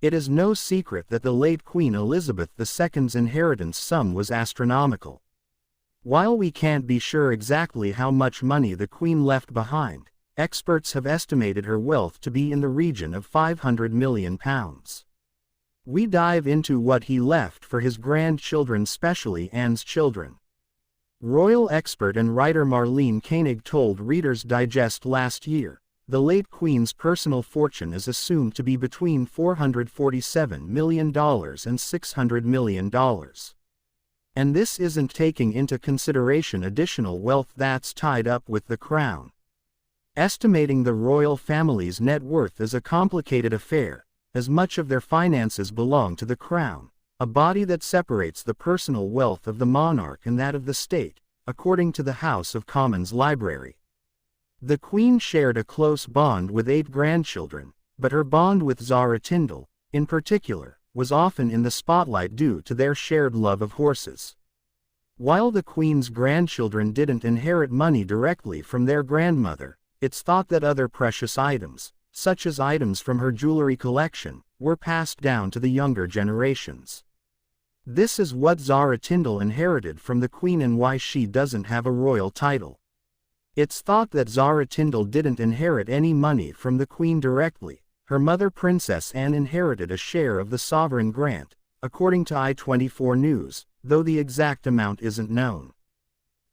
It is no secret that the late Queen Elizabeth II's inheritance sum was astronomical. While we can't be sure exactly how much money the Queen left behind, experts have estimated her wealth to be in the region of £500 million. We dive into what he left for his grandchildren, especially Anne's children. Royal expert and writer Marlene Koenig told Reader's Digest last year, the late Queen's personal fortune is assumed to be between $447 million and $600 million. And this isn't taking into consideration additional wealth that's tied up with the crown. Estimating the royal family's net worth is a complicated affair, as much of their finances belong to the crown, a body that separates the personal wealth of the monarch and that of the state, according to the House of Commons Library. The Queen shared a close bond with 8 grandchildren, but her bond with Zara Tindall, in particular, was often in the spotlight due to their shared love of horses. While the Queen's grandchildren didn't inherit money directly from their grandmother, it's thought that other precious items, such as items from her jewelry collection, were passed down to the younger generations. This is what Zara Tindall inherited from the Queen and why she doesn't have a royal title. It's thought that Zara Tindall didn't inherit any money from the Queen directly. Her mother Princess Anne inherited a share of the sovereign grant, according to i24 News, though the exact amount isn't known.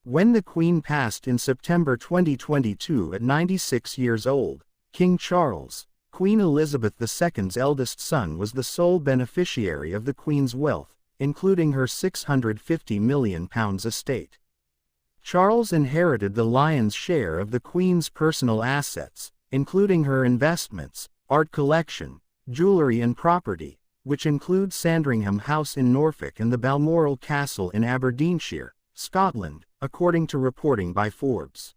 When the Queen passed in September 2022 at 96 years old, King Charles, Queen Elizabeth II's eldest son, was the sole beneficiary of the Queen's wealth, including her £650 million estate. Charles inherited the lion's share of the Queen's personal assets, including her investments, art collection, jewelry and property, which include Sandringham House in Norfolk and the Balmoral Castle in Aberdeenshire, Scotland, according to reporting by Forbes.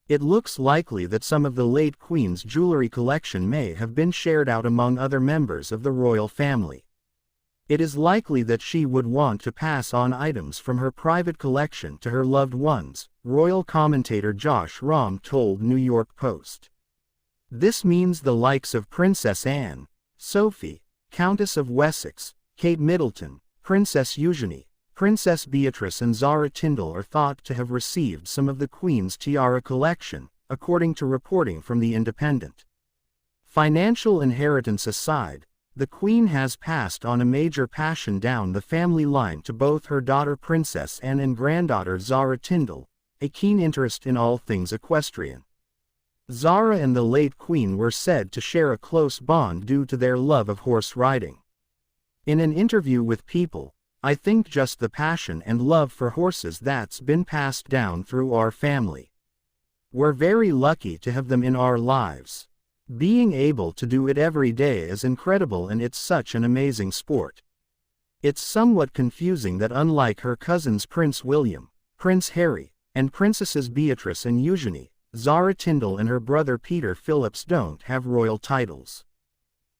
It looks likely that some of the late Queen's jewelry collection may have been shared out among other members of the royal family. It is likely that she would want to pass on items from her private collection to her loved ones, royal commentator Josh Rahm told New York Post. This means the likes of Princess Anne, Sophie, Countess of Wessex, Kate Middleton, Princess Eugenie, Princess Beatrice and Zara Tindall are thought to have received some of the Queen's tiara collection, according to reporting from The Independent. Financial inheritance aside, the Queen has passed on a major passion down the family line to both her daughter Princess Anne and granddaughter Zara Tindall, a keen interest in all things equestrian. Zara and the late Queen were said to share a close bond due to their love of horse riding. In an interview with People, "I think just the passion and love for horses that's been passed down through our family. We're very lucky to have them in our lives. Being able to do it every day is incredible and it's such an amazing sport. It's somewhat confusing that unlike her cousins Prince William, Prince Harry, and Princesses Beatrice and Eugenie, Zara Tindall and her brother Peter Phillips don't have royal titles.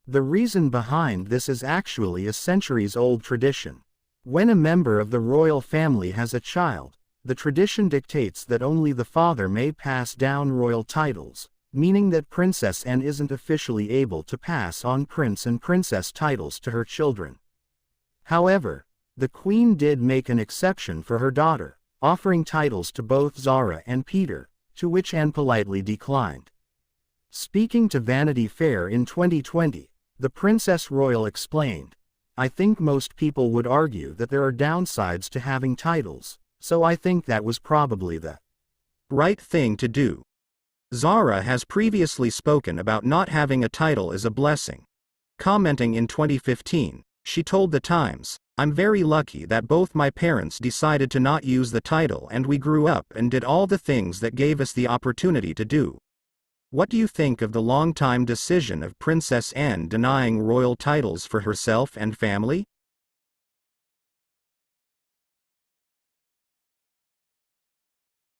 The reason behind this is actually a centuries-old tradition. When a member of the royal family has a child, the tradition dictates that only the father may pass down royal titles, meaning that Princess Anne isn't officially able to pass on prince and princess titles to her children. However, the Queen did make an exception for her daughter, offering titles to both Zara and Peter, to which Anne politely declined. Speaking to Vanity Fair in 2020, the Princess Royal explained, "I think most people would argue that there are downsides to having titles, so I think that was probably the right thing to do." Zara has previously spoken about not having a title as a blessing. Commenting in 2015, she told The Times, "I'm very lucky that both my parents decided to not use the title and we grew up and did all the things that gave us the opportunity to do." What do you think of the long-time decision of Princess Anne denying royal titles for herself and family?